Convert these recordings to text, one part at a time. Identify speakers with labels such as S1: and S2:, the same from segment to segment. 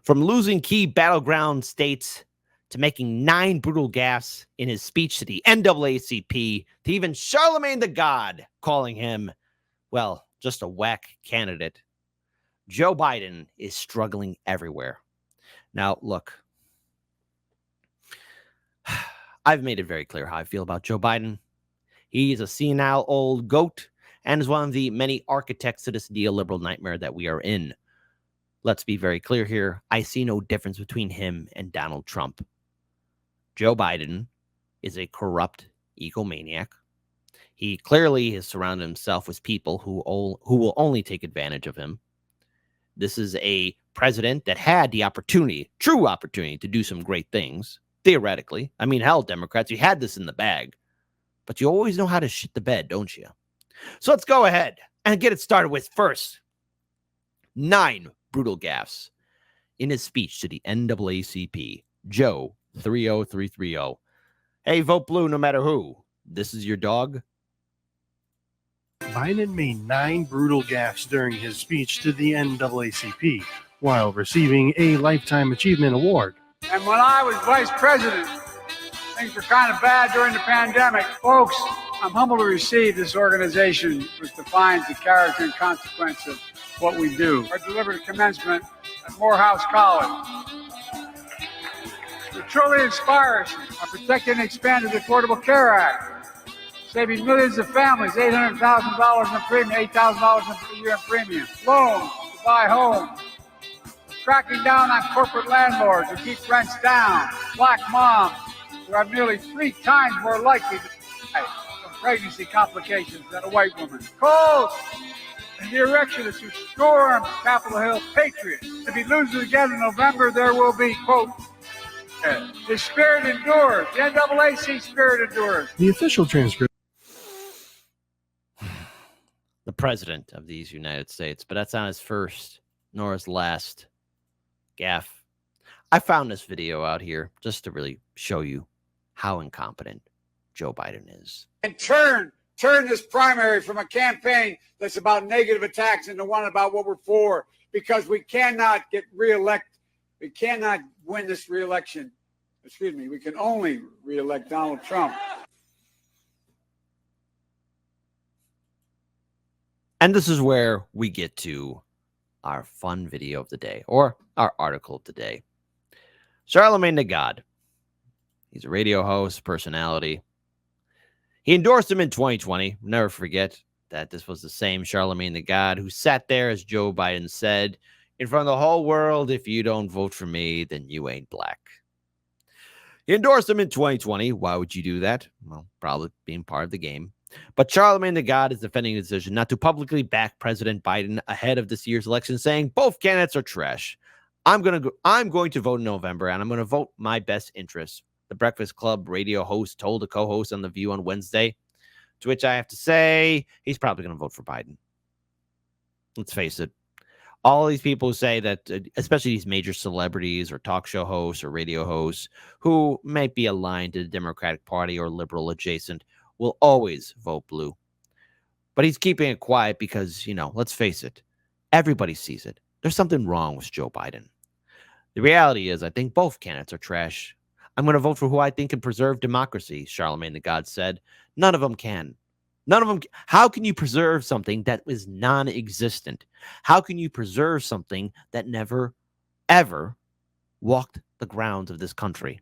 S1: From losing key battleground states to making 9 brutal gaffes in his speech to the NAACP, to even Charlamagne the God calling him, well, just a whack candidate, Joe Biden is struggling everywhere. Now, look, I've made it very clear how I feel about Joe Biden. He's a senile old goat and is one of the many architects to this neoliberal nightmare that we are in. Let's be very clear here. I see no difference between him and Donald Trump. Joe Biden is a corrupt egomaniac. He clearly has surrounded himself with people who will only take advantage of him. This is a president that had the opportunity, true opportunity, to do some great things, theoretically. I mean, hell, Democrats, you had this in the bag. But you always know how to shit the bed, don't you? So let's go ahead and get it started with first 9 brutal gaffes in his speech to the NAACP. Joe 30330. Hey, vote blue no matter who. This is your dog.
S2: Biden made 9 brutal gaffes during his speech to the NAACP while receiving a Lifetime Achievement Award.
S3: And when I was vice president, things were kind of bad during the pandemic. Folks, I'm humbled to receive this organization which defines the character and consequence of what we do. I delivered a commencement at Morehouse College. It truly inspires. I protected and expanded the Affordable Care Act, saving millions of families $800,000 in premium, $8,000 a year in premium, loans to buy homes, cracking down on corporate landlords who keep rents down, black moms who are nearly 3 times more likely to die from pregnancy complications than a white woman. Cold and the erectionists who stormed Capitol Hill, patriots. If he loses again in November, there will be, quote, the spirit endures. The NAACP spirit endures.
S2: The official transcript.
S1: The president of these United States, but that's not his first nor his last gaffe. I found this video out here just to really show you how incompetent Joe Biden is.
S3: And turn this primary from a campaign that's about negative attacks into one about what we're for, because we cannot get reelected. We cannot win this reelection. Excuse me. We can only reelect Donald Trump.
S1: And this is where we get to our fun video of the day, or our article of the day. Charlamagne the God. He's a radio host, personality. He endorsed him in 2020. Never forget that this was the same Charlamagne the God who sat there, as Joe Biden said, in front of the whole world, if you don't vote for me, then you ain't black. He endorsed him in 2020. Why would you do that? Well, probably being part of the game. But Charlamagne the God is defending the decision not to publicly back President Biden ahead of this year's election, saying both candidates are trash. I'm going to vote in November, and I'm going to vote my best interests. The Breakfast Club radio host told a co-host on The View on Wednesday, to which I have to say he's probably going to vote for Biden. Let's face it. All these people who say that, especially these major celebrities or talk show hosts or radio hosts who might be aligned to the Democratic Party or liberal adjacent, will always vote blue. But he's keeping it quiet because, let's face it, everybody sees it. There's something wrong with Joe Biden. The reality is, I think both candidates are trash. I'm going to vote for who I think can preserve democracy, Charlamagne the God said. None of them can. None of them. How can you preserve something that is non-existent? How can you preserve something that never, ever walked the grounds of this country?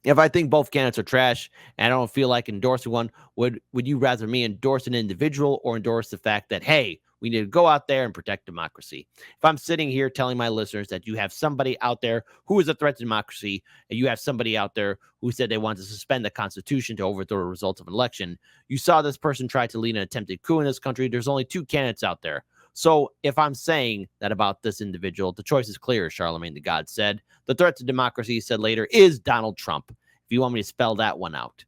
S1: If I think both candidates are trash and I don't feel like endorsing one, would you rather me endorse an individual or endorse the fact that, hey, we need to go out there and protect democracy? If I'm sitting here telling my listeners that you have somebody out there who is a threat to democracy, and you have somebody out there who said they want to suspend the Constitution to overthrow the results of an election, you saw this person try to lead an attempted coup in this country. There's only 2 candidates out there. So if I'm saying that about this individual, the choice is clear, Charlamagne the God said. The threat to democracy, he said later, is Donald Trump. If you want me to spell that one out.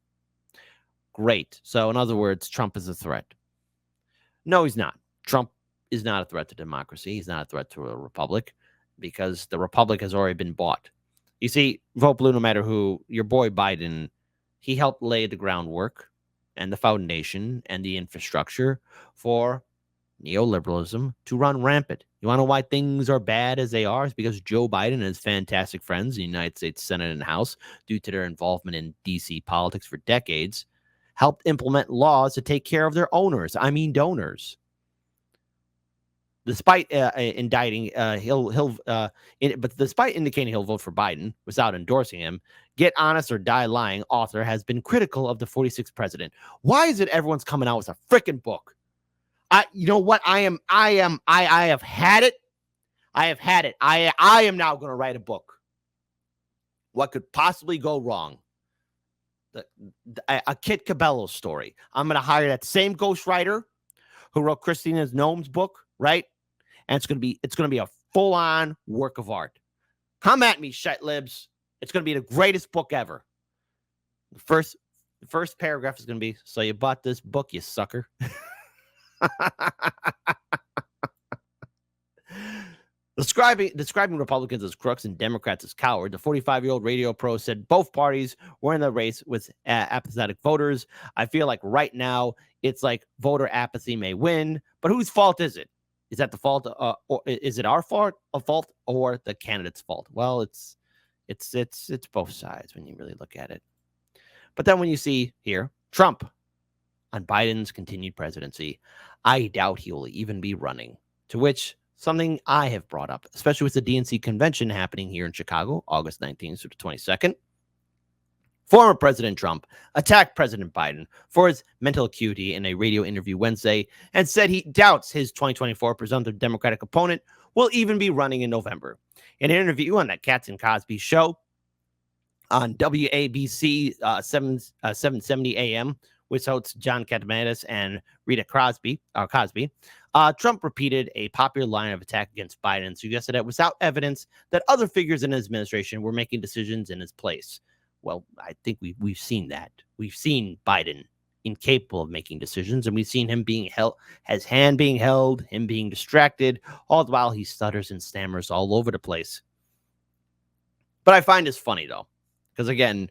S1: Great. So in other words, Trump is a threat. No, he's not. Trump is not a threat to democracy. He's not a threat to a republic, because the republic has already been bought. You see, vote blue no matter who. Your boy Biden, he helped lay the groundwork and the foundation and the infrastructure for neoliberalism to run rampant. You want to know why things are bad as they are? It's because Joe Biden and his fantastic friends in the United States Senate and House, due to their involvement in D.C. politics for decades, helped implement laws to take care of their owners. I mean donors. Despite indicting, but despite indicating he'll vote for Biden without endorsing him, Get Honest or Die Lying author has been critical of the 46th president. Why is it everyone's coming out with a freaking book? You know what? I have had it. I have had it. I am now going to write a book. What could possibly go wrong? A Kit Cabello story. I'm going to hire that same ghostwriter who wrote Christina's Gnomes book, right? And it's going to be a full-on work of art. Come at me, shit libs. It's going to be the greatest book ever. The first paragraph is going to be, so you bought this book, you sucker. Describing Republicans as crooks and Democrats as cowards, the 45-year-old radio pro said both parties were in the race with apathetic voters. I feel like right now it's like voter apathy may win, but whose fault is it? Is that the fault? Or is it our fault, or the candidate's fault? Well, it's both sides when you really look at it. But then when you see here Trump on Biden's continued presidency, I doubt he will even be running. To which something I have brought up, especially with the DNC convention happening here in Chicago, August 19th through the 22nd. Former President Trump attacked President Biden for his mental acuity in a radio interview Wednesday and said he doubts his 2024 presumptive Democratic opponent will even be running in November. In an interview on that Katz and Cosby show on WABC 770 AM, which hosts John Catamedis and Rita Cosby, Trump repeated a popular line of attack against Biden and suggested that without evidence that other figures in his administration were making decisions in his place. Well, I think we've seen that. We've seen Biden incapable of making decisions, and we've seen him being held, his hand being held, him being distracted, all the while he stutters and stammers all over the place. But I find this funny, though, because again,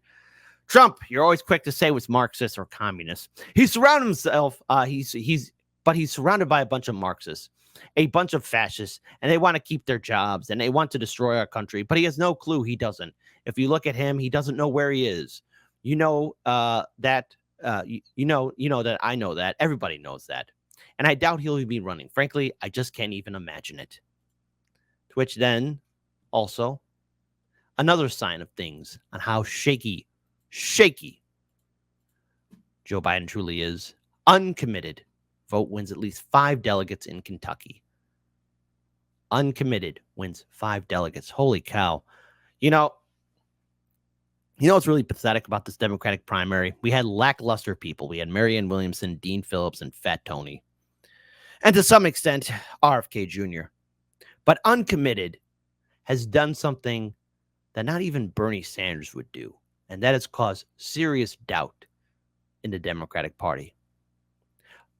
S1: Trump, you're always quick to say was Marxist or communist. He's surrounded himself. He's surrounded by a bunch of Marxists, a bunch of fascists, and they want to keep their jobs and they want to destroy our country. But he has no clue. He doesn't. If you look at him, he doesn't know where he is. You know that I know that. Everybody knows that, and I doubt he'll be running. Frankly, I just can't even imagine it. To which then, also, another sign of things on how shaky Joe Biden truly is. Uncommitted vote wins at least 5 delegates in Kentucky. Uncommitted wins 5 delegates. Holy cow. You know what's really pathetic about this Democratic primary? We had lackluster people. We had Marianne Williamson, Dean Phillips, and Fat Tony. And to some extent, RFK Jr. But uncommitted has done something that not even Bernie Sanders would do. And that has caused serious doubt in the Democratic Party.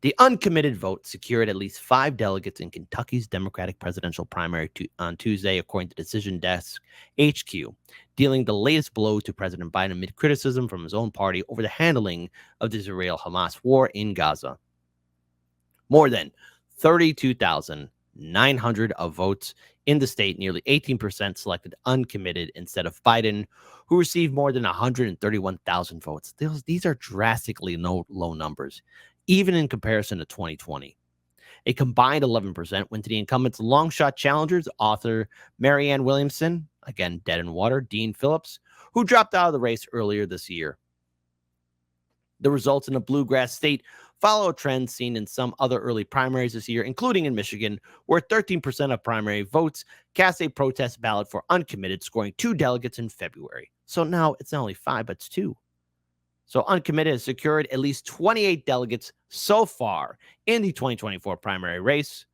S1: The uncommitted vote secured at least 5 delegates in Kentucky's Democratic presidential primary on Tuesday, according to Decision Desk HQ, dealing the latest blow to President Biden amid criticism from his own party over the handling of the Israel-Hamas war in Gaza. More than 32,900 of votes in the state, nearly 18% selected uncommitted instead of Biden, who received more than 131,000 votes. These are drastically low numbers, even in comparison to 2020. A combined 11% went to the incumbent's long-shot challengers, author Marianne Williamson, again dead in water, Dean Phillips, who dropped out of the race earlier this year. The results in a bluegrass state follow a trend seen in some other early primaries this year, including in Michigan, where 13% of primary votes cast a protest ballot for uncommitted, scoring 2 delegates in February. So now it's not only 5, but it's 2. So uncommitted has secured at least 28 delegates so far in the 2024 primary race,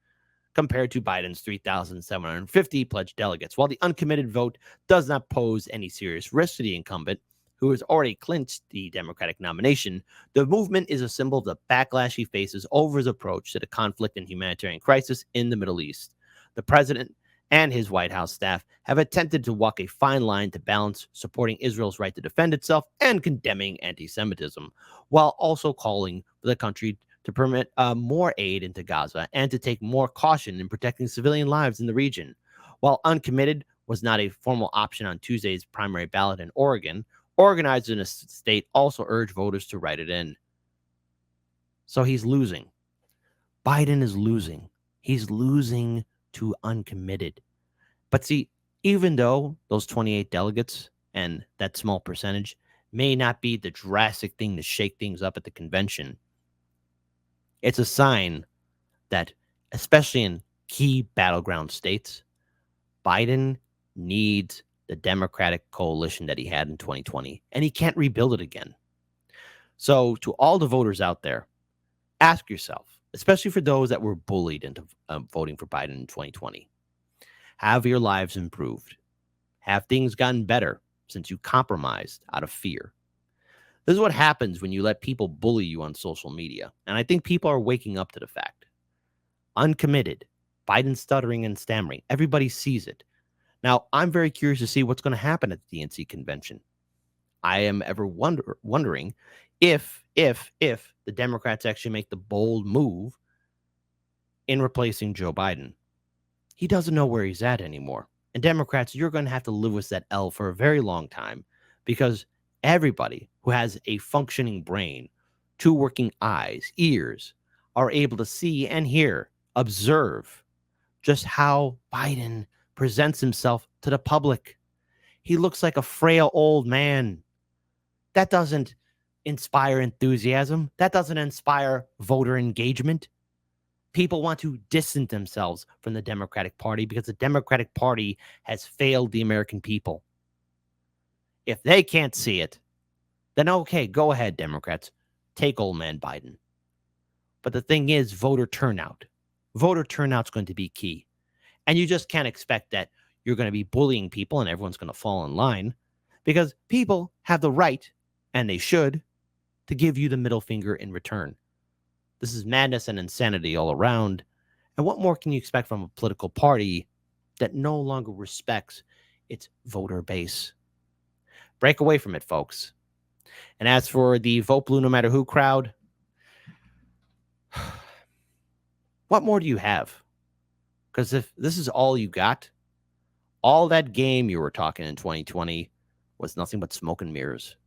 S1: compared to Biden's 3,750 pledged delegates. While the uncommitted vote does not pose any serious risk to the incumbent, who has already clinched the Democratic nomination, the movement is a symbol of the backlash he faces over his approach to the conflict and humanitarian crisis in the Middle East. The president and his White House staff have attempted to walk a fine line to balance supporting Israel's right to defend itself and condemning anti-Semitism, while also calling for the country to permit more aid into Gaza and to take more caution in protecting civilian lives in the region. While uncommitted was not a formal option on Tuesday's primary ballot in Oregon, organizers in the state also urged voters to write it in. So he's losing. Biden is losing. He's losing to uncommitted. But see, even though those 28 delegates and that small percentage may not be the drastic thing to shake things up at the convention, it's a sign that, especially in key battleground states, Biden needs the Democratic coalition that he had in 2020, and he can't rebuild it again. So to all the voters out there, ask yourself, especially for those that were bullied into voting for Biden in 2020, have your lives improved? Have things gotten better since you compromised out of fear? This is what happens when you let people bully you on social media. And I think people are waking up to the fact. Uncommitted, Biden stuttering and stammering. Everybody sees it. Now, I'm very curious to see what's going to happen at the DNC convention. I am ever wondering if the Democrats actually make the bold move in replacing Joe Biden. He doesn't know where he's at anymore. And Democrats, you're going to have to live with that L for a very long time, because everybody who has a functioning brain, two working eyes, ears, are able to see and hear, observe just how Biden presents himself to the public. He looks like a frail old man. That doesn't inspire enthusiasm. That doesn't inspire voter engagement. People want to distance themselves from the Democratic Party because the Democratic Party has failed the American people. If they can't see it, then okay, go ahead, Democrats. Take old man Biden. But the thing is, voter turnout. Voter turnout's going to be key. And you just can't expect that you're going to be bullying people and everyone's going to fall in line, because people have the right, and they should, to give you the middle finger in return. This is madness and insanity all around. And what more can you expect from a political party that no longer respects its voter base? Break away from it, folks. And as for the vote blue no matter who crowd, what more do you have? Because if this is all you got, all that game you were talking in 2020 was nothing but smoke and mirrors.